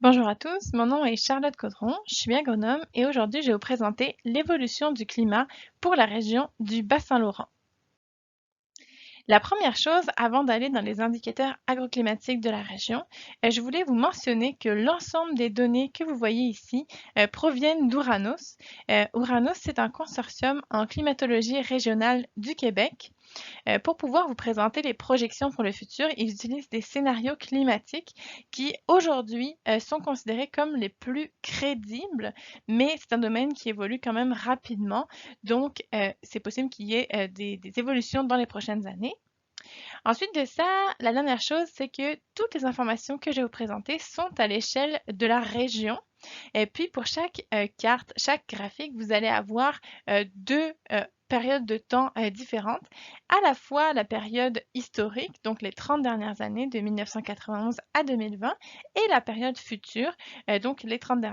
Bonjour à tous, mon nom est Charlotte Caudron, je suis agronome et aujourd'hui je vais vous présenter l'évolution du climat pour la région du Bas-Saint-Laurent. La première chose, avant d'aller dans les indicateurs agroclimatiques de la région, je voulais vous mentionner que l'ensemble des données que vous voyez ici proviennent d'Ouranos. Ouranos, c'est un consortium en climatologie régionale du Québec. Pour pouvoir vous présenter les projections pour le futur, ils utilisent des scénarios climatiques qui aujourd'hui sont considérés comme les plus crédibles, mais c'est un domaine qui évolue quand même rapidement, donc c'est possible qu'il y ait des évolutions dans les prochaines années. Ensuite de ça, la dernière chose, c'est que toutes les informations que je vais vous présenter sont à l'échelle de la région. Et puis pour chaque carte, chaque graphique, vous allez avoir deux périodes de temps différentes, à la fois la période historique, donc les 30 dernières années de 1991 à 2020, et la période future, donc les 30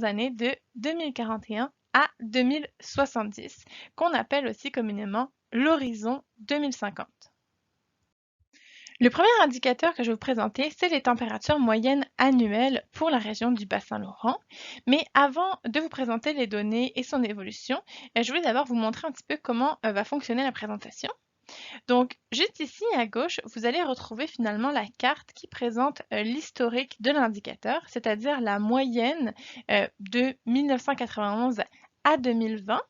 années de 2041 à 2070, qu'on appelle aussi communément l'horizon 2050. Le premier indicateur que je vais vous présenter, c'est les températures moyennes annuelles pour la région du Bas-Saint-Laurent. Mais avant de vous présenter les données et son évolution, je voulais d'abord vous montrer un petit peu comment va fonctionner la présentation. Donc, juste ici à gauche, vous allez retrouver finalement la carte qui présente l'historique de l'indicateur, c'est-à-dire la moyenne de 1991 à 2020.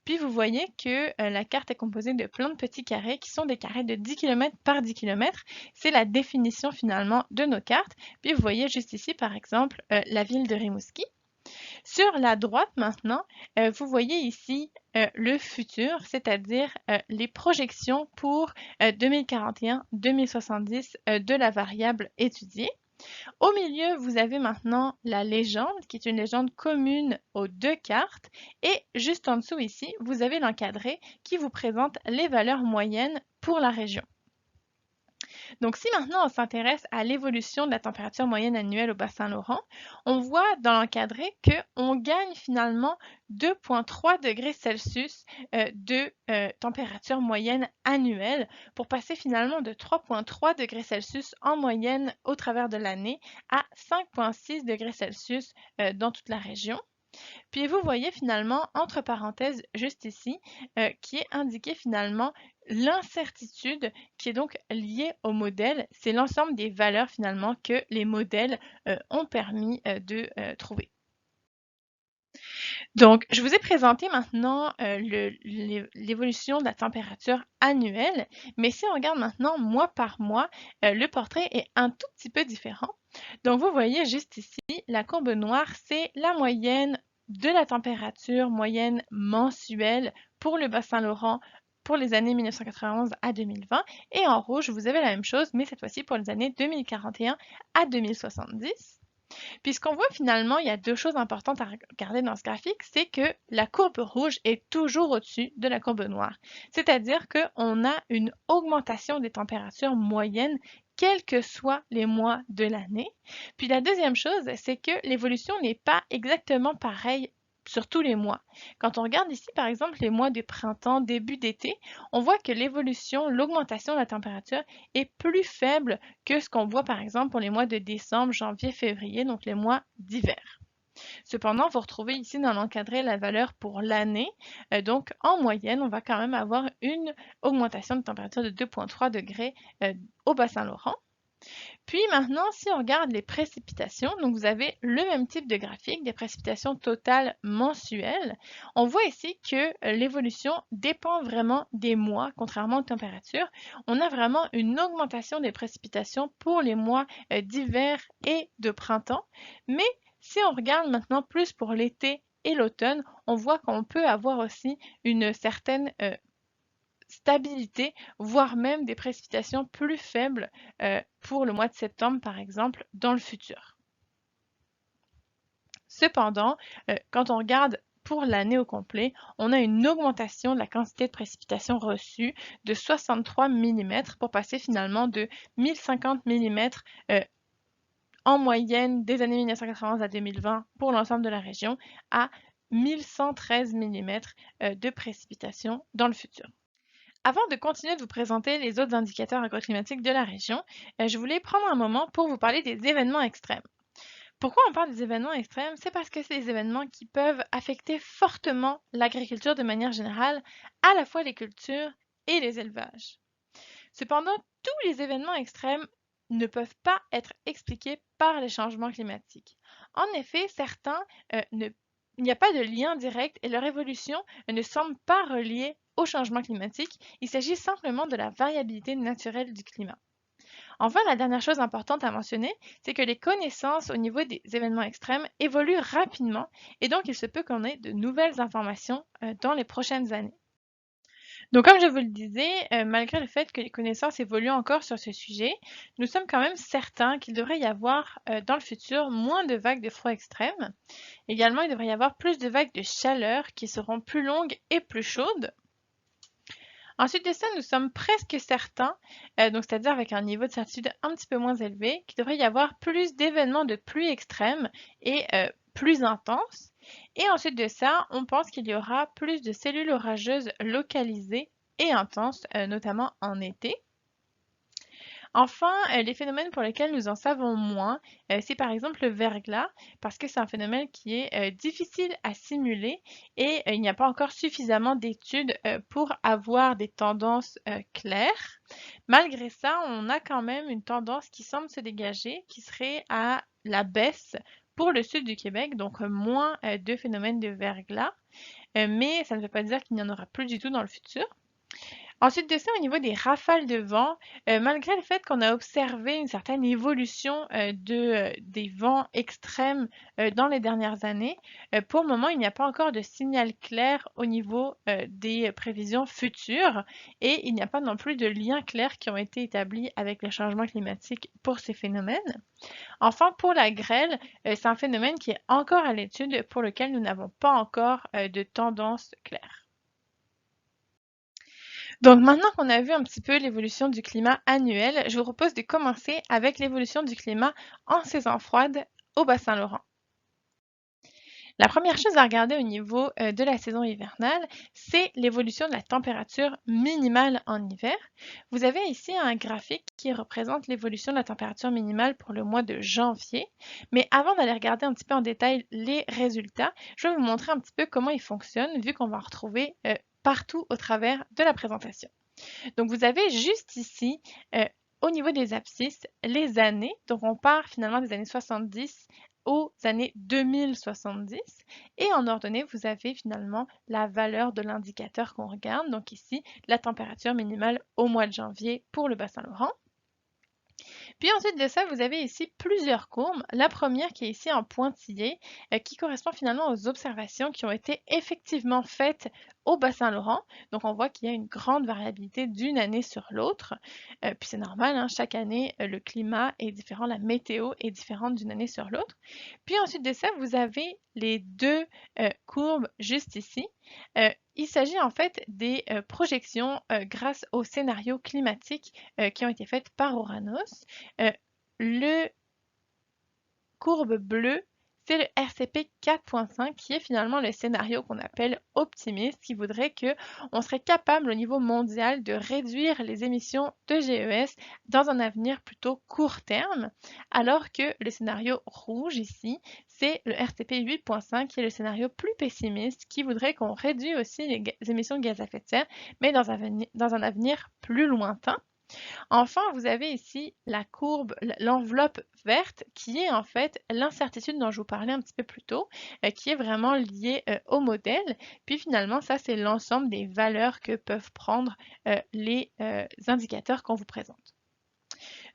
Puis vous voyez que la carte est composée de plein de petits carrés qui sont des carrés de 10 km par 10 km. C'est la définition finalement de nos cartes. Puis vous voyez juste ici par exemple la ville de Rimouski. Sur la droite maintenant, vous voyez ici le futur, c'est-à-dire les projections pour 2041-2070 de la variable étudiée. Au milieu, vous avez maintenant la légende, qui est une légende commune aux deux cartes. Et juste en dessous ici, vous avez l'encadré qui vous présente les valeurs moyennes pour la région. Donc, si maintenant on s'intéresse à l'évolution de la température moyenne annuelle au Bas-Saint-Laurent, on voit dans l'encadré qu'on gagne finalement 2,3 degrés Celsius de température moyenne annuelle pour passer finalement de 3,3 degrés Celsius en moyenne au travers de l'année à 5,6 degrés Celsius dans toute la région. Puis vous voyez finalement, entre parenthèses, juste ici, qui est indiqué finalement l'incertitude qui est donc liée au modèle. C'est l'ensemble des valeurs finalement que les modèles ont permis de trouver. Donc, je vous ai présenté maintenant l'évolution de la température annuelle, mais si on regarde maintenant mois par mois, le portrait est un tout petit peu différent. Donc, vous voyez juste ici, la courbe noire, c'est la moyenne de la température moyenne mensuelle pour le Bas-Saint-Laurent pour les années 1991 à 2020. Et en rouge, vous avez la même chose, mais cette fois-ci pour les années 2041 à 2070. Puis ce qu'on voit finalement, il y a deux choses importantes à regarder dans ce graphique, c'est que la courbe rouge est toujours au-dessus de la courbe noire. C'est-à-dire qu'on a une augmentation des températures moyennes quels que soient les mois de l'année. Puis la deuxième chose, c'est que l'évolution n'est pas exactement pareille sur tous les mois. Quand on regarde ici, par exemple, les mois de printemps, début d'été, on voit que l'évolution, l'augmentation de la température est plus faible que ce qu'on voit par exemple pour les mois de décembre, janvier, février, donc les mois d'hiver. Cependant, vous retrouvez ici dans l'encadré la valeur pour l'année. Donc, en moyenne, on va quand même avoir une augmentation de température de 2,3 degrés au Bas-Saint-Laurent. Puis maintenant, si on regarde les précipitations, donc vous avez le même type de graphique, des précipitations totales mensuelles. On voit ici que l'évolution dépend vraiment des mois, contrairement aux températures. On a vraiment une augmentation des précipitations pour les mois d'hiver et de printemps. Mais si on regarde maintenant plus pour l'été et l'automne, on voit qu'on peut avoir aussi une certaine stabilité, voire même des précipitations plus faibles pour le mois de septembre, par exemple, dans le futur. Cependant, quand on regarde pour l'année au complet, on a une augmentation de la quantité de précipitations reçues de 63 mm pour passer finalement de 1050 mm en moyenne des années 1991 à 2020 pour l'ensemble de la région à 1113 mm de précipitations dans le futur. Avant de continuer de vous présenter les autres indicateurs agroclimatiques de la région, je voulais prendre un moment pour vous parler des événements extrêmes. Pourquoi on parle des événements extrêmes? C'est parce que c'est des événements qui peuvent affecter fortement l'agriculture de manière générale, à la fois les cultures et les élevages. Cependant, tous les événements extrêmes ne peuvent pas être expliqués par les changements climatiques. En effet, certains, il n'y a pas de lien direct et leur évolution ne semble pas reliée au changement climatique. Il s'agit simplement de la variabilité naturelle du climat. Enfin, la dernière chose importante à mentionner, c'est que les connaissances au niveau des événements extrêmes évoluent rapidement et donc il se peut qu'on ait de nouvelles informations dans les prochaines années. Donc comme je vous le disais, malgré le fait que les connaissances évoluent encore sur ce sujet, nous sommes quand même certains qu'il devrait y avoir dans le futur moins de vagues de froid extrêmes. Également, il devrait y avoir plus de vagues de chaleur qui seront plus longues et plus chaudes. Ensuite de ça, nous sommes presque certains, donc c'est-à-dire avec un niveau de certitude un petit peu moins élevé, qu'il devrait y avoir plus d'événements de pluie extrêmes et plus intenses. Et ensuite de ça, on pense qu'il y aura plus de cellules orageuses localisées et intenses, notamment en été. Enfin, les phénomènes pour lesquels nous en savons moins, c'est par exemple le verglas, parce que c'est un phénomène qui est difficile à simuler et il n'y a pas encore suffisamment d'études pour avoir des tendances claires. Malgré ça, on a quand même une tendance qui semble se dégager, qui serait à la baisse pour le sud du Québec, donc moins de phénomènes de verglas, mais ça ne veut pas dire qu'il n'y en aura plus du tout dans le futur. Ensuite de ça, au niveau des rafales de vent, malgré le fait qu'on a observé une certaine évolution des vents extrêmes dans les dernières années, pour le moment, il n'y a pas encore de signal clair au niveau des prévisions futures et il n'y a pas non plus de liens clairs qui ont été établis avec le changement climatique pour ces phénomènes. Enfin, pour la grêle, c'est un phénomène qui est encore à l'étude pour lequel nous n'avons pas encore de tendance claire. Donc maintenant qu'on a vu un petit peu l'évolution du climat annuel, je vous propose de commencer avec l'évolution du climat en saison froide au bassin Laurent. La première chose à regarder au niveau de la saison hivernale, c'est l'évolution de la température minimale en hiver. Vous avez ici un graphique qui représente l'évolution de la température minimale pour le mois de janvier. Mais avant d'aller regarder un petit peu en détail les résultats, je vais vous montrer un petit peu comment ils fonctionnent, vu qu'on va en retrouver partout au travers de la présentation. Donc vous avez juste ici, au niveau des abscisses, les années. Donc on part finalement des années 70 aux années 2070. Et en ordonnée, vous avez finalement la valeur de l'indicateur qu'on regarde. Donc ici, la température minimale au mois de janvier pour le bassin Laurent. Puis ensuite de ça, vous avez ici plusieurs courbes. La première qui est ici en pointillé, qui correspond finalement aux observations qui ont été effectivement faites au bassin Laurent. Donc on voit qu'il y a une grande variabilité d'une année sur l'autre. Puis c'est normal, hein, chaque année, le climat est différent, la météo est différente d'une année sur l'autre. Puis ensuite de ça, vous avez les deux courbes juste ici. Il s'agit en fait des projections grâce aux scénarios climatiques qui ont été faites par Oranos. Le courbe bleue, c'est le RCP 4.5 qui est finalement le scénario qu'on appelle optimiste, qui voudrait qu'on serait capable au niveau mondial de réduire les émissions de GES dans un avenir plutôt court terme, alors que le scénario rouge ici, c'est le RCP 8.5 qui est le scénario plus pessimiste, qui voudrait qu'on réduise aussi les émissions de gaz à effet de serre, mais dans un avenir plus lointain. Enfin, vous avez ici la courbe, l'enveloppe verte, qui est en fait l'incertitude dont je vous parlais un petit peu plus tôt, qui est vraiment liée au modèle. Puis finalement, ça, c'est l'ensemble des valeurs que peuvent prendre les indicateurs qu'on vous présente.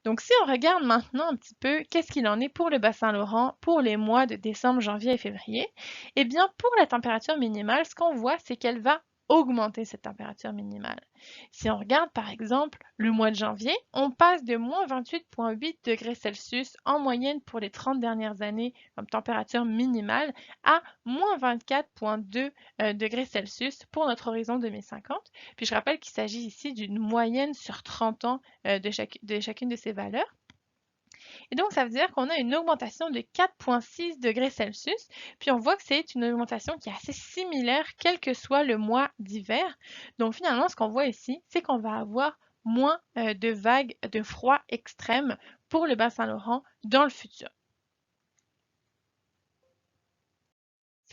Donc, si on regarde maintenant un petit peu qu'est-ce qu'il en est pour le bassin Laurent pour les mois de décembre, janvier et février, eh bien, pour la température minimale, ce qu'on voit, c'est qu'elle va augmenter cette température minimale. Si on regarde par exemple le mois de janvier, on passe de moins 28,8 degrés Celsius en moyenne pour les 30 dernières années comme température minimale à moins 24,2 degrés Celsius pour notre horizon 2050. Puis je rappelle qu'il s'agit ici d'une moyenne sur 30 ans de chacune de ces valeurs. Et donc, ça veut dire qu'on a une augmentation de 4,6 degrés Celsius. Puis on voit que c'est une augmentation qui est assez similaire, quel que soit le mois d'hiver. Donc finalement, ce qu'on voit ici, c'est qu'on va avoir moins de vagues de froid extrême pour le bassin Laurent dans le futur.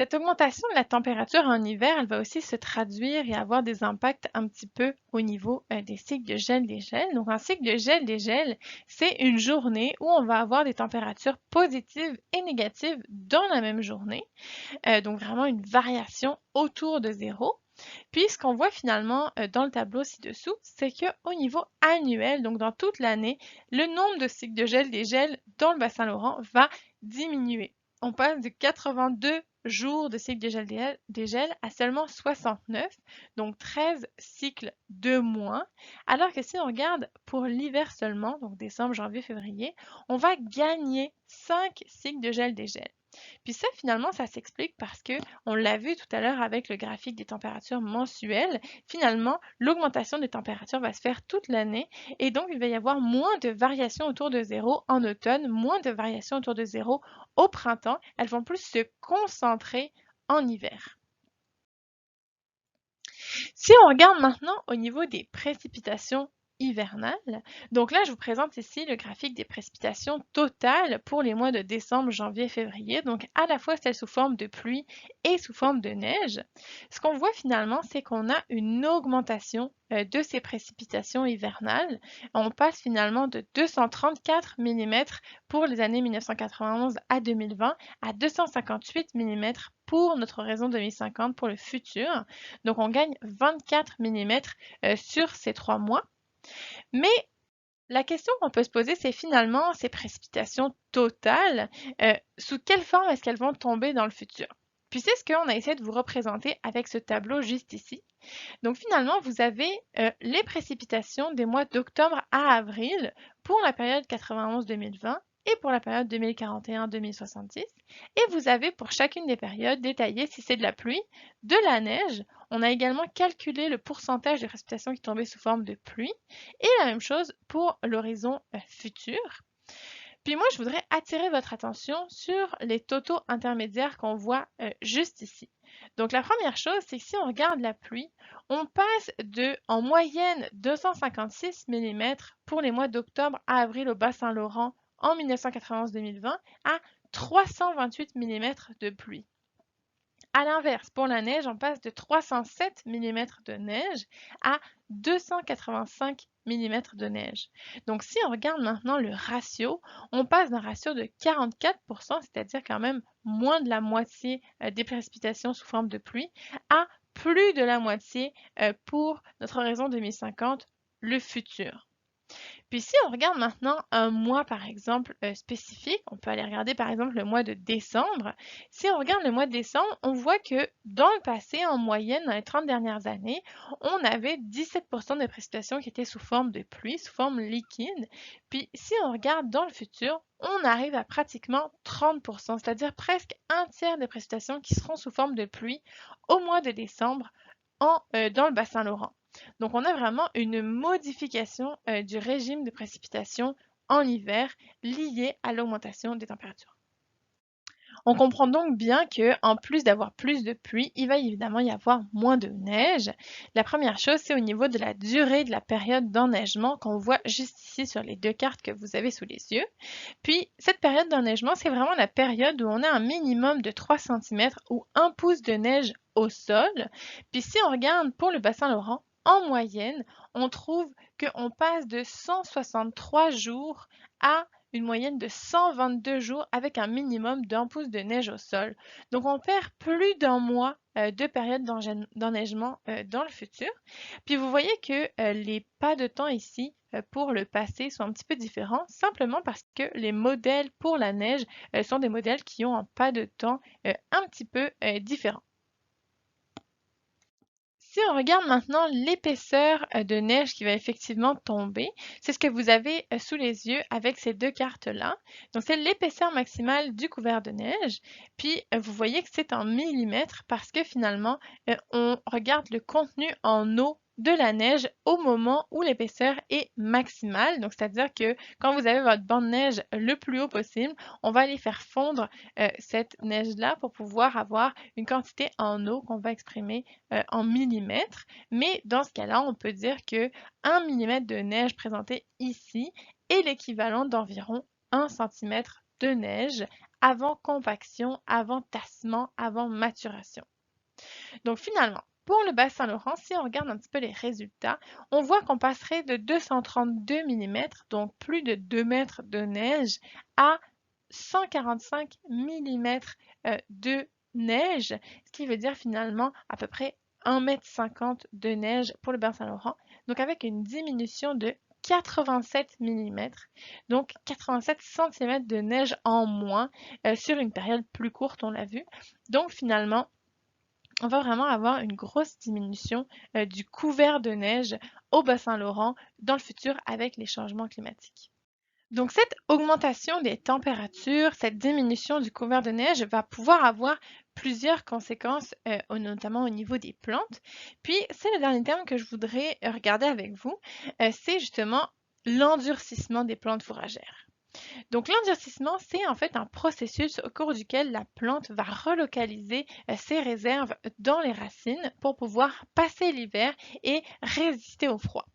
Cette augmentation de la température en hiver, elle va aussi se traduire et avoir des impacts un petit peu au niveau des cycles de gel-dégel. Donc, un cycle de gel-dégel, c'est une journée où on va avoir des températures positives et négatives dans la même journée. Donc, vraiment une variation autour de zéro. Puis, ce qu'on voit finalement dans le tableau ci-dessous, c'est qu'au niveau annuel, donc dans toute l'année, le nombre de cycles de gel-dégel dans le bassin Laurent va diminuer. On passe de 82 jours de cycle de gel-dégel à seulement 69, donc 13 cycles de moins. Alors que si on regarde pour l'hiver seulement, donc décembre, janvier, février, on va gagner 5 cycles de gel-dégel. Puis ça, finalement, ça s'explique parce que, on l'a vu tout à l'heure avec le graphique des températures mensuelles, finalement, l'augmentation des températures va se faire toute l'année et donc il va y avoir moins de variations autour de zéro en automne, moins de variations autour de zéro au printemps. Elles vont plus se concentrer en hiver. Si on regarde maintenant au niveau des précipitations hivernales, donc là, je vous présente ici le graphique des précipitations totales pour les mois de décembre, janvier, février, donc à la fois celles sous forme de pluie et sous forme de neige. Ce qu'on voit finalement, c'est qu'on a une augmentation de ces précipitations hivernales. On passe finalement de 234 mm pour les années 1991 à 2020 à 258 mm pour notre horizon 2050 pour le futur. Donc on gagne 24 mm sur ces 3 mois. Mais la question qu'on peut se poser, c'est finalement ces précipitations totales, sous quelle forme est-ce qu'elles vont tomber dans le futur? Puis c'est ce qu'on a essayé de vous représenter avec ce tableau juste ici. Donc finalement, vous avez les précipitations des mois d'octobre à avril pour la période 91-2020 et pour la période 2041-2070. Et vous avez pour chacune des périodes détaillé si c'est de la pluie, de la neige. On a également calculé le pourcentage de précipitations qui tombaient sous forme de pluie. Et la même chose pour l'horizon futur. Puis moi, je voudrais attirer votre attention sur les totaux intermédiaires qu'on voit juste ici. Donc la première chose, c'est que si on regarde la pluie, on passe de, en moyenne, 256 mm pour les mois d'octobre à avril au Bas-Saint-Laurent en 1991-2020 à 328 mm de pluie. À l'inverse, pour la neige, on passe de 307 mm de neige à 285 mm de neige. Donc si on regarde maintenant le ratio, on passe d'un ratio de 44%, c'est-à-dire quand même moins de la moitié des précipitations sous forme de pluie, à plus de la moitié pour notre horizon 2050, le futur. Puis si on regarde maintenant un mois, par exemple, spécifique, on peut aller regarder par exemple le mois de décembre. Si on regarde le mois de décembre, on voit que dans le passé, en moyenne, dans les 30 dernières années, on avait 17% de précipitations qui étaient sous forme de pluie, sous forme liquide. Puis si on regarde dans le futur, on arrive à pratiquement 30%, c'est-à-dire presque un tiers des précipitations qui seront sous forme de pluie au mois de décembre dans le bassin Laurent. Donc, on a vraiment une modification du régime de précipitation en hiver liée à l'augmentation des températures. On comprend donc bien que, en plus d'avoir plus de pluie, il va évidemment y avoir moins de neige. La première chose, c'est au niveau de la durée de la période d'enneigement qu'on voit juste ici sur les deux cartes que vous avez sous les yeux. Puis, cette période d'enneigement, c'est vraiment la période où on a un minimum de 3 cm ou 1 pouce de neige au sol. Puis, si on regarde pour le bassin Laurent, en moyenne, on trouve qu'on passe de 163 jours à une moyenne de 122 jours avec un minimum d'1 pouce de neige au sol. Donc on perd plus d'un mois de période d'enneigement dans le futur. Puis vous voyez que les pas de temps ici pour le passé sont un petit peu différents, simplement parce que les modèles pour la neige sont des modèles qui ont un pas de temps un petit peu différent. Si on regarde maintenant l'épaisseur de neige qui va effectivement tomber, c'est ce que vous avez sous les yeux avec ces deux cartes-là. Donc, c'est l'épaisseur maximale du couvert de neige. Puis, vous voyez que c'est en millimètres parce que finalement, on regarde le contenu en eau de la neige au moment où l'épaisseur est maximale. Donc, c'est-à-dire que quand vous avez votre banc de neige le plus haut possible, on va aller faire fondre cette neige-là pour pouvoir avoir une quantité en eau qu'on va exprimer en millimètres. Mais dans ce cas-là, on peut dire que 1 mm de neige présenté ici est l'équivalent d'environ 1 cm de neige avant compaction, avant tassement, avant maturation. Donc finalement, pour le bassin Laurent, si on regarde un petit peu les résultats, on voit qu'on passerait de 232 mm, donc plus de 2 mètres de neige, à 145 mm de neige, ce qui veut dire finalement à peu près 1,50 m de neige pour le bassin Laurent, donc avec une diminution de 87 mm, donc 87 cm de neige en moins sur une période plus courte, on l'a vu. Donc finalement, on va vraiment avoir une grosse diminution du couvert de neige au bassin Laurent dans le futur avec les changements climatiques. Donc cette augmentation des températures, cette diminution du couvert de neige va pouvoir avoir plusieurs conséquences, notamment au niveau des plantes. Puis c'est le dernier terme que je voudrais regarder avec vous, c'est justement l'endurcissement des plantes fourragères. Donc l'endurcissement, c'est en fait un processus au cours duquel la plante va relocaliser ses réserves dans les racines pour pouvoir passer l'hiver et résister au froid.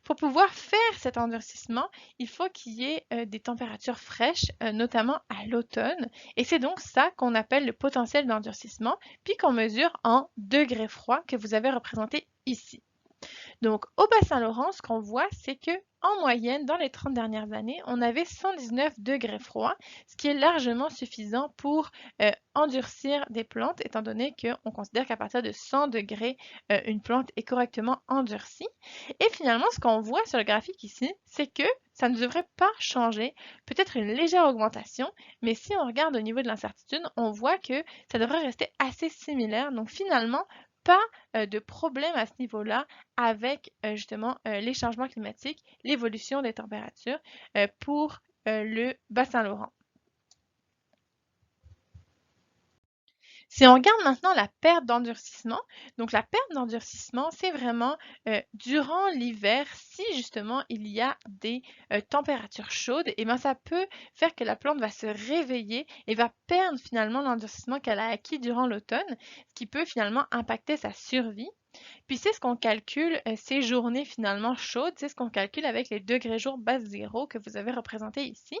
Pour pouvoir faire cet endurcissement, il faut qu'il y ait des températures fraîches, notamment à l'automne, et c'est donc ça qu'on appelle le potentiel d'endurcissement, puis qu'on mesure en degrés froids que vous avez représenté ici. Donc, au bassin Laurent, ce qu'on voit, c'est que en moyenne, dans les 30 dernières années, on avait 119 degrés froids, ce qui est largement suffisant pour endurcir des plantes, étant donné qu'on considère qu'à partir de 100 degrés, une plante est correctement endurcie. Et finalement, ce qu'on voit sur le graphique ici, c'est que ça ne devrait pas changer, peut-être une légère augmentation, mais si on regarde au niveau de l'incertitude, on voit que ça devrait rester assez similaire. Donc finalement, pas de problème à ce niveau-là avec justement les changements climatiques, l'évolution des températures pour le bassin Laurent. Si on regarde maintenant la perte d'endurcissement, donc la perte d'endurcissement, c'est vraiment durant l'hiver, si justement il y a des températures chaudes, et bien ça peut faire que la plante va se réveiller et va perdre finalement l'endurcissement qu'elle a acquis durant l'automne, ce qui peut finalement impacter sa survie. Puis c'est ce qu'on calcule, ces journées finalement chaudes, c'est ce qu'on calcule avec les degrés jour base 0 que vous avez représenté ici.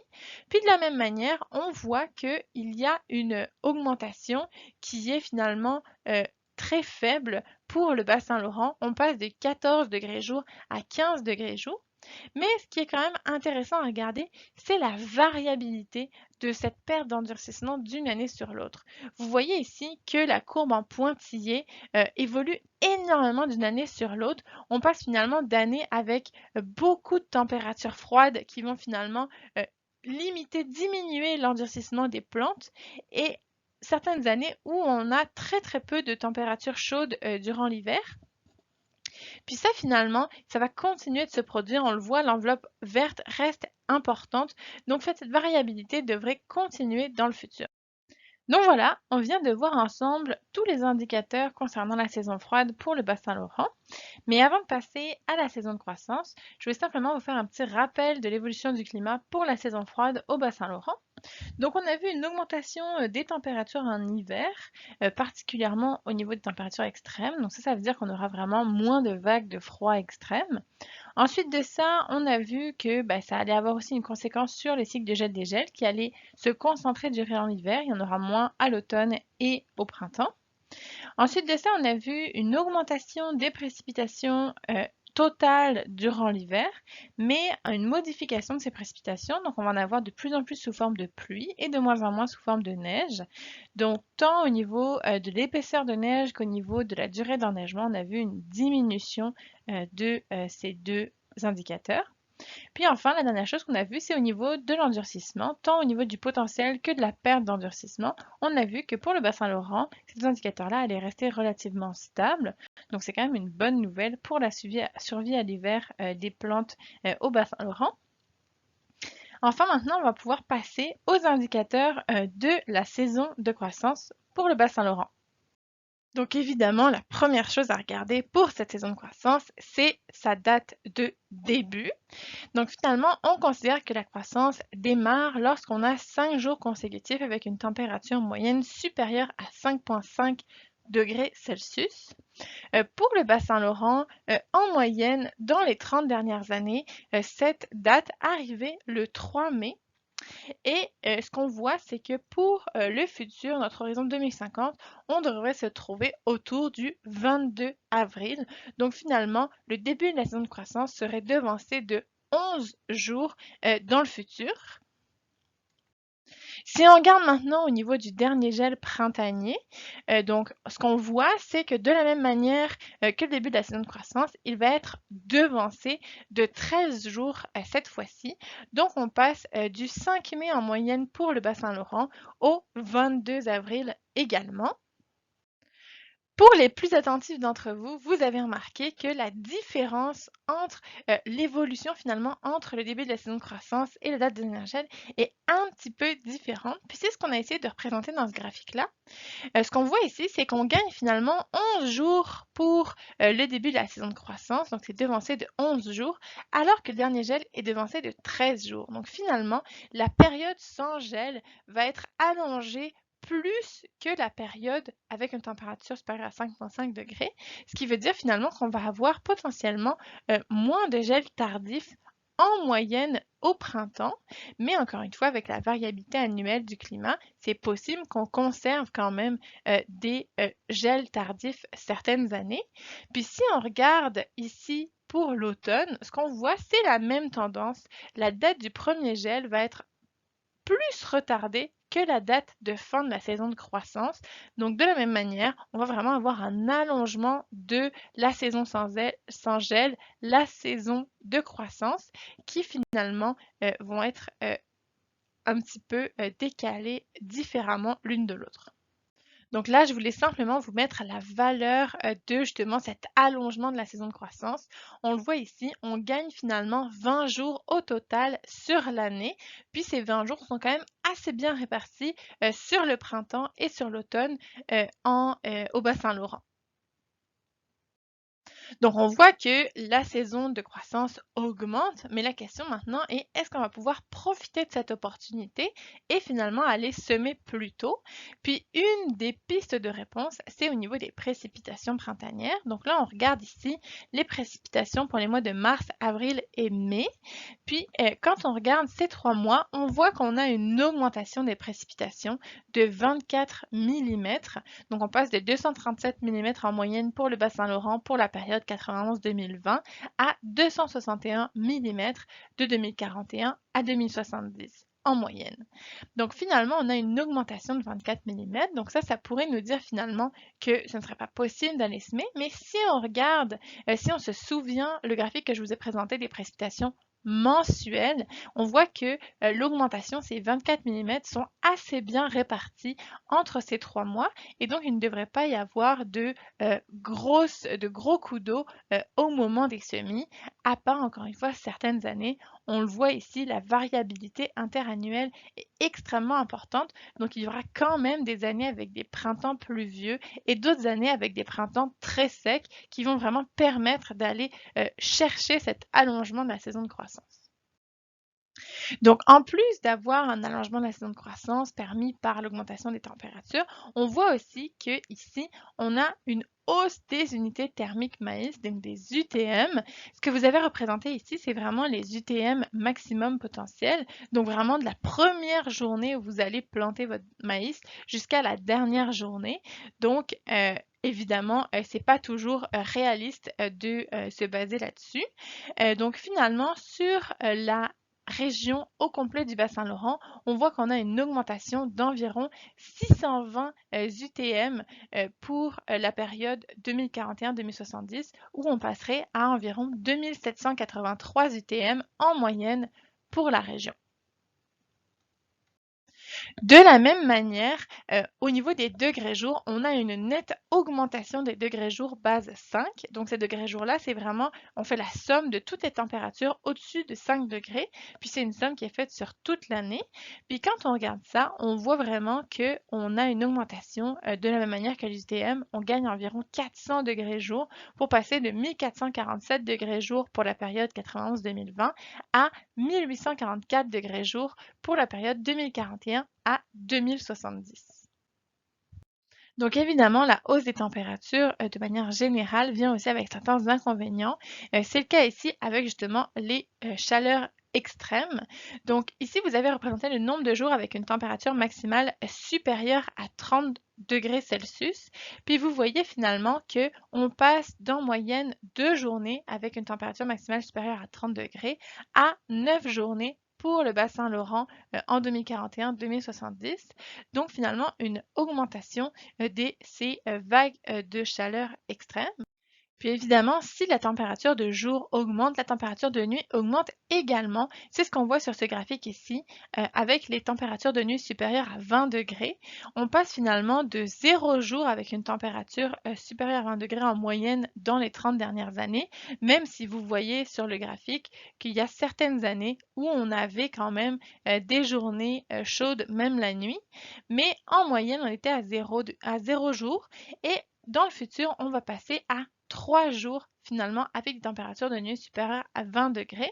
Puis de la même manière, on voit qu'il y a une augmentation qui est finalement très faible pour le bassin Laurent. On passe de 14 degrés jour à 15 degrés jour. Mais ce qui est quand même intéressant à regarder, c'est la variabilité de cette perte d'endurcissement d'une année sur l'autre. Vous voyez ici que la courbe en pointillé évolue énormément d'une année sur l'autre. On passe finalement d'années avec beaucoup de températures froides qui vont finalement limiter, diminuer l'endurcissement des plantes et certaines années où on a très très peu de températures chaudes durant l'hiver. Puis ça, finalement, ça va continuer de se produire. On le voit, l'enveloppe verte reste importante. Donc, cette variabilité devrait continuer dans le futur. Donc voilà, on vient de voir ensemble tous les indicateurs concernant la saison froide pour le bassin Laurent. Mais avant de passer à la saison de croissance, je vais simplement vous faire un petit rappel de l'évolution du climat pour la saison froide au bassin Laurent. Donc, on a vu une augmentation des températures en hiver, particulièrement au niveau des températures extrêmes. Donc, ça veut dire qu'on aura vraiment moins de vagues de froid extrême. Ensuite de ça, on a vu que ça allait avoir aussi une conséquence sur les cycles de gel-dégel qui allaient se concentrer durant l'hiver. Il y en aura moins à l'automne et au printemps. Ensuite de ça, on a vu une augmentation des précipitations totales durant l'hiver, mais une modification de ces précipitations. Donc, on va en avoir de plus en plus sous forme de pluie et de moins en moins sous forme de neige. Donc, tant au niveau de l'épaisseur de neige qu'au niveau de la durée d'enneigement, on a vu une diminution de ces deux indicateurs. Puis enfin, la dernière chose qu'on a vue, c'est au niveau de l'endurcissement, tant au niveau du potentiel que de la perte d'endurcissement. On a vu que pour le bassin Laurent, ces indicateurs-là allaient rester relativement stables. Donc c'est quand même une bonne nouvelle pour la survie à l'hiver des plantes au bassin Laurent. Enfin, maintenant, on va pouvoir passer aux indicateurs de la saison de croissance pour le bassin Laurent. Donc évidemment, la première chose à regarder pour cette saison de croissance, c'est sa date de début. Donc finalement, on considère que la croissance démarre lorsqu'on a 5 jours consécutifs avec une température moyenne supérieure à 5,5 degrés Celsius. Pour le bassin Laurent, en moyenne, dans les 30 dernières années, cette date arrivait le 3 mai. Et ce qu'on voit, c'est que pour le futur, notre horizon 2050, on devrait se trouver autour du 22 avril. Donc finalement, le début de la saison de croissance serait devancé de 11 jours dans le futur. Si on regarde maintenant au niveau du dernier gel printanier, donc ce qu'on voit, c'est que de la même manière que le début de la saison de croissance, il va être devancé de 13 jours cette fois-ci. Donc on passe du 5 mai en moyenne pour le bassin Laurent au 22 avril également. Pour les plus attentifs d'entre vous, vous avez remarqué que la différence entre l'évolution finalement entre le début de la saison de croissance et la date de l'énergèle est un petit peu différente. Puis c'est ce qu'on a essayé de représenter dans ce graphique-là. Ce qu'on voit ici, c'est qu'on gagne finalement 11 jours pour le début de la saison de croissance, donc c'est devancé de 11 jours, alors que le dernier gel est devancé de 13 jours. Donc finalement, la période sans gel va être allongée plus que la période avec une température supérieure à 5,5 degrés, ce qui veut dire finalement qu'on va avoir potentiellement moins de gel tardif en moyenne au printemps, mais encore une fois, avec la variabilité annuelle du climat, c'est possible qu'on conserve quand même des gels tardifs certaines années. Puis si on regarde ici pour l'automne, ce qu'on voit, c'est la même tendance. La date du premier gel va être plus retardée que la date de fin de la saison de croissance. Donc, de la même manière, on va vraiment avoir un allongement de la saison sans gel, la saison de croissance, qui finalement vont être un petit peu décalées différemment l'une de l'autre. Donc là, je voulais simplement vous mettre la valeur de justement cet allongement de la saison de croissance. On le voit ici, on gagne finalement 20 jours au total sur l'année. Puis ces 20 jours sont quand même assez bien répartis sur le printemps et sur l'automne au Bas-Saint-Laurent. Donc, on voit que la saison de croissance augmente, mais la question maintenant est, est-ce qu'on va pouvoir profiter de cette opportunité et finalement aller semer plus tôt? Puis, une des pistes de réponse, c'est au niveau des précipitations printanières. Donc là, on regarde ici les précipitations pour les mois de mars, avril et mai. Puis, quand on regarde ces 3 mois, on voit qu'on a une augmentation des précipitations de 24 mm. Donc, on passe de 237 mm en moyenne pour le Bas-Saint-Laurent pour la période 91-2020 à 261 mm de 2041 à 2070 en moyenne. Donc finalement, on a une augmentation de 24 mm. Donc ça pourrait nous dire finalement que ce ne serait pas possible d'aller semer. Mais si on regarde, si on se souvient le graphique que je vous ai présenté des précipitations mensuelles, on voit que l'augmentation, ces 24 mm, sont assez bien répartis entre ces 3 mois et donc il ne devrait pas y avoir de gros coups d'eau au moment des semis, à part encore une fois certaines années. On le voit ici, la variabilité interannuelle est extrêmement importante, donc il y aura quand même des années avec des printemps pluvieux et d'autres années avec des printemps très secs qui vont vraiment permettre d'aller chercher cet allongement de la saison de croissance. Donc, en plus d'avoir un allongement de la saison de croissance permis par l'augmentation des températures, on voit aussi que ici, on a une hausse des unités thermiques maïs, donc des UTM. Ce que vous avez représenté ici, c'est vraiment les UTM maximum potentiel, donc vraiment de la première journée où vous allez planter votre maïs jusqu'à la dernière journée. Donc, évidemment, c'est pas toujours réaliste de se baser là-dessus. Donc finalement, sur la région au complet du Bas-Saint-Laurent, on voit qu'on a une augmentation d'environ 620 UTM pour la période 2041-2070, où on passerait à environ 2783 UTM en moyenne pour la région. De la même manière, au niveau des degrés jours, on a une nette augmentation des degrés jours base 5. Donc ces degrés jours-là, c'est vraiment, on fait la somme de toutes les températures au-dessus de 5 degrés, puis c'est une somme qui est faite sur toute l'année. Puis quand on regarde ça, on voit vraiment qu'on a une augmentation de la même manière que l'UTM, on gagne environ 400 degrés jour pour passer de 1447 degrés jour pour la période 91-2020 à 1844 degrés jour pour la période 2041 à 2070. Donc évidemment, la hausse des températures, de manière générale, vient aussi avec certains inconvénients. C'est le cas ici avec justement les chaleurs extrêmes. Donc ici, vous avez représenté le nombre de jours avec une température maximale supérieure à 30 degrés Celsius. Puis vous voyez finalement qu'on passe d'en moyenne 2 journées avec une température maximale supérieure à 30 degrés à 9 journées pour le bassin Laurent en 2041-2070. Donc finalement, une augmentation de ces vagues de chaleur extrêmes. Puis évidemment, si la température de jour augmente, la température de nuit augmente également. C'est ce qu'on voit sur ce graphique ici, avec les températures de nuit supérieures à 20 degrés. On passe finalement de 0 jour avec une température supérieure à 20 degrés en moyenne dans les 30 dernières années, même si vous voyez sur le graphique qu'il y a certaines années où on avait quand même des journées chaudes, même la nuit. Mais en moyenne, on était à 0 jour et dans le futur, on va passer à 3 jours finalement avec des températures de nuit supérieures à 20 degrés.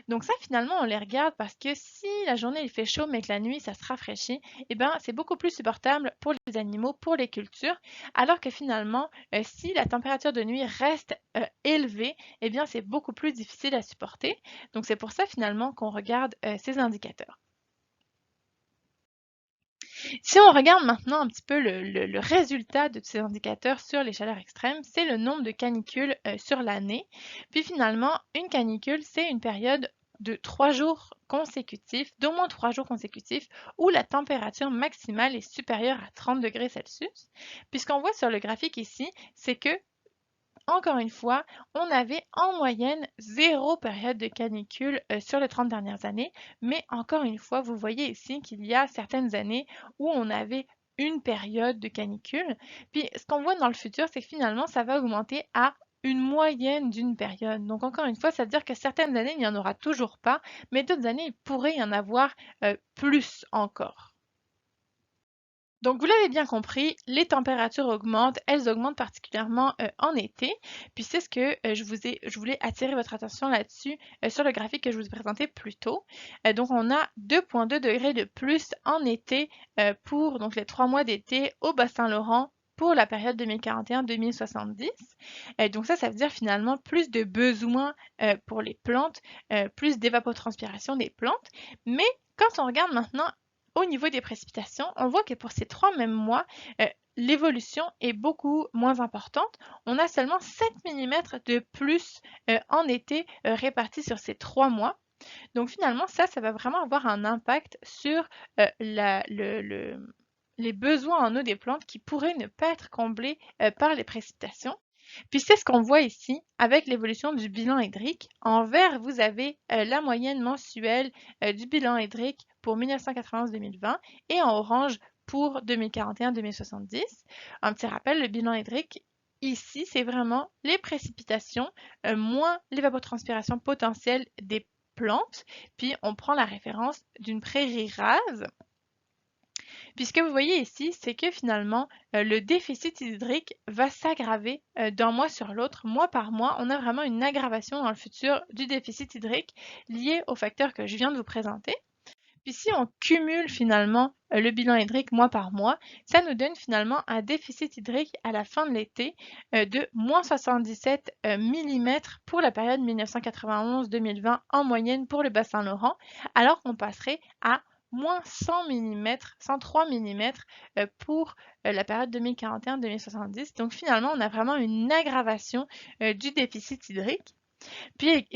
Donc ça finalement on les regarde parce que si la journée il fait chaud mais que la nuit ça se rafraîchit, eh bien c'est beaucoup plus supportable pour les animaux, pour les cultures, alors que finalement si la température de nuit reste élevée, eh bien c'est beaucoup plus difficile à supporter. Donc c'est pour ça finalement qu'on regarde ces indicateurs. Si on regarde maintenant un petit peu le résultat de ces indicateurs sur les chaleurs extrêmes, c'est le nombre de canicules sur l'année. Puis finalement, une canicule, c'est une période de 3 jours consécutifs, d'au moins 3 jours consécutifs, où la température maximale est supérieure à 30 degrés Celsius. Puis ce qu'on voit sur le graphique ici, c'est que encore une fois, on avait en moyenne 0 période de canicule sur les 30 dernières années, mais encore une fois, vous voyez ici qu'il y a certaines années où on avait une période de canicule. Puis ce qu'on voit dans le futur, c'est que finalement, ça va augmenter à une moyenne d'une période. Donc encore une fois, ça veut dire que certaines années, il n'y en aura toujours pas, mais d'autres années, il pourrait y en avoir plus encore. Donc, vous l'avez bien compris, les températures augmentent, elles augmentent particulièrement en été. Puis c'est ce que je voulais attirer votre attention là-dessus sur le graphique que je vous ai présenté plus tôt. Donc, on a 2,2 degrés de plus en été pour donc, les 3 mois d'été au Bassin-Laurent pour la période 2041-2070. Donc ça veut dire finalement plus de besoins pour les plantes, plus d'évapotranspiration des plantes. Mais quand on regarde maintenant au niveau des précipitations, on voit que pour ces 3 mêmes mois, l'évolution est beaucoup moins importante. On a seulement 7 mm de plus en été répartis sur ces 3 mois. Donc finalement, ça va vraiment avoir un impact sur les besoins en eau des plantes qui pourraient ne pas être comblés par les précipitations. Puis c'est ce qu'on voit ici avec l'évolution du bilan hydrique. En vert, vous avez la moyenne mensuelle du bilan hydrique pour 1991-2020 et en orange pour 2041-2070. Un petit rappel, le bilan hydrique, ici, c'est vraiment les précipitations moins l'évapotranspiration potentielle des plantes. Puis on prend la référence d'une prairie rase. Puis ce que vous voyez ici, c'est que finalement, le déficit hydrique va s'aggraver d'un mois sur l'autre, mois par mois. On a vraiment une aggravation dans le futur du déficit hydrique lié aux facteurs que je viens de vous présenter. Puis si on cumule finalement le bilan hydrique mois par mois, ça nous donne finalement un déficit hydrique à la fin de l'été de moins 77 mm pour la période 1991-2020 en moyenne pour le bassin Laurent, alors qu'on passerait à moins 100 mm, 103 mm pour la période 2041-2070. Donc finalement, on a vraiment une aggravation du déficit hydrique. Puis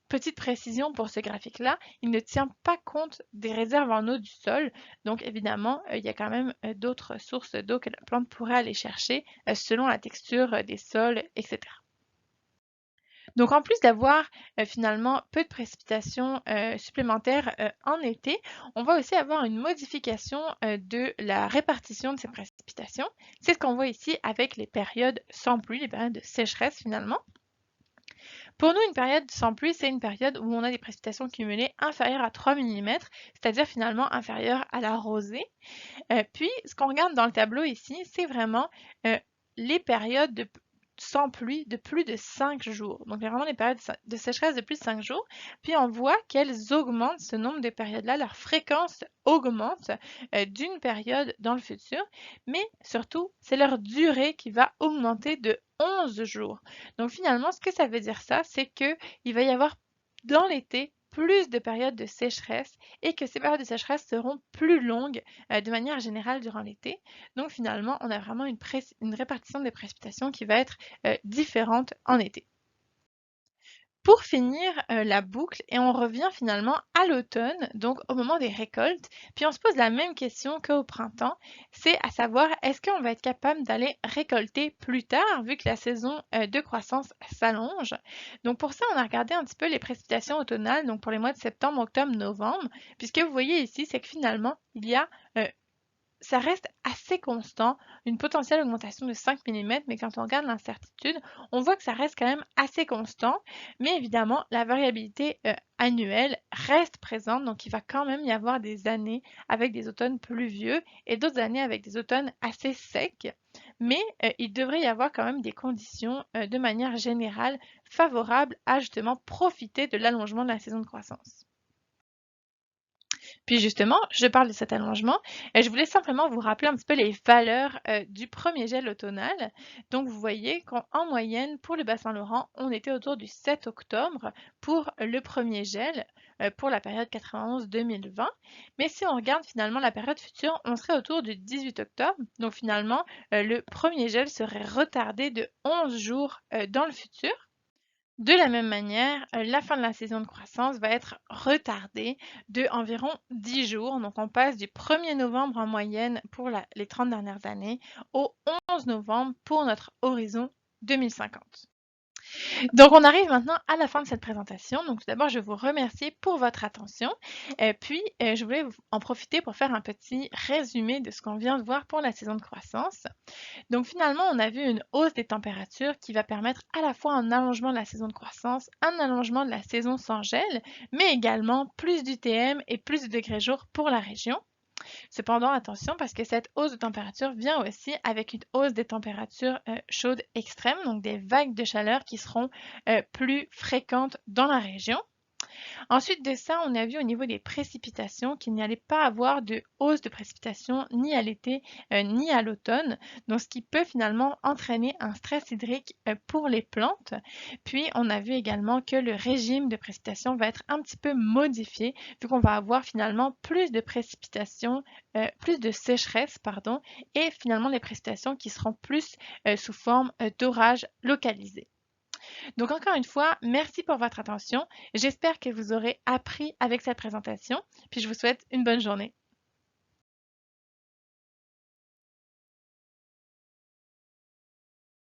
petite précision pour ce graphique-là, il ne tient pas compte des réserves en eau du sol. Donc évidemment, il y a quand même d'autres sources d'eau que la plante pourrait aller chercher selon la texture des sols, etc. Donc en plus d'avoir finalement peu de précipitations supplémentaires en été, on va aussi avoir une modification de la répartition de ces précipitations. C'est ce qu'on voit ici avec les périodes sans pluie, les périodes de sécheresse finalement. Pour nous, une période sans pluie, c'est une période où on a des précipitations cumulées inférieures à 3 mm, c'est-à-dire finalement inférieures à la rosée. Puis, ce qu'on regarde dans le tableau ici, c'est vraiment les périodes sans pluie de plus de 5 jours. Donc, il y a vraiment des périodes de sécheresse de plus de 5 jours. Puis, on voit qu'elles augmentent ce nombre de périodes-là. Leur fréquence augmente d'une période dans le futur. Mais surtout, c'est leur durée qui va augmenter de 11 jours. Donc, finalement, ce que ça veut dire ça, c'est qu'il va y avoir dans l'été plus de périodes de sécheresse et que ces périodes de sécheresse seront plus longues de manière générale durant l'été. Donc finalement, on a vraiment une répartition des précipitations qui va être différente en été. Pour finir la boucle, et on revient finalement à l'automne, donc au moment des récoltes, puis on se pose la même question qu'au printemps, c'est à savoir est-ce qu'on va être capable d'aller récolter plus tard vu que la saison de croissance s'allonge. Donc pour ça, on a regardé un petit peu les précipitations automnales, donc pour les mois de septembre, octobre, novembre, puis ce que vous voyez ici, c'est que finalement, euh, ça reste assez constant, une potentielle augmentation de 5 mm, mais quand on regarde l'incertitude, on voit que ça reste quand même assez constant, mais évidemment, la variabilité annuelle reste présente, donc il va quand même y avoir des années avec des automnes pluvieux et d'autres années avec des automnes assez secs, mais il devrait y avoir quand même des conditions de manière générale favorables à justement profiter de l'allongement de la saison de croissance. Puis justement, je parle de cet allongement et je voulais simplement vous rappeler un petit peu les valeurs du premier gel automnal. Donc vous voyez qu'en moyenne, pour le bassin Laurent, on était autour du 7 octobre pour le premier gel pour la période 91-2020. Mais si on regarde finalement la période future, on serait autour du 18 octobre. Donc finalement, le premier gel serait retardé de 11 jours dans le futur. De la même manière, la fin de la saison de croissance va être retardée de environ 10 jours. Donc, on passe du 1er novembre en moyenne pour les 30 dernières années au 11 novembre pour notre horizon 2050. Donc, on arrive maintenant à la fin de cette présentation. Donc, tout d'abord, je vous remercie pour votre attention. Puis, je voulais en profiter pour faire un petit résumé de ce qu'on vient de voir pour la saison de croissance. Donc finalement, on a vu une hausse des températures qui va permettre à la fois un allongement de la saison de croissance, un allongement de la saison sans gel, mais également plus d'UTM et plus de degrés jour pour la région. Cependant, attention parce que cette hausse de température vient aussi avec une hausse des températures chaudes extrêmes, donc des vagues de chaleur qui seront plus fréquentes dans la région. Ensuite de ça, on a vu au niveau des précipitations qu'il n'y allait pas avoir de hausse de précipitations ni à l'été ni à l'automne, donc ce qui peut finalement entraîner un stress hydrique pour les plantes. Puis on a vu également que le régime de précipitation va être un petit peu modifié, vu qu'on va avoir finalement plus de précipitations, plus de sécheresse, pardon, et finalement les précipitations qui seront plus sous forme d'orages localisés. Donc encore une fois, merci pour votre attention. J'espère que vous aurez appris avec cette présentation, puis je vous souhaite une bonne journée.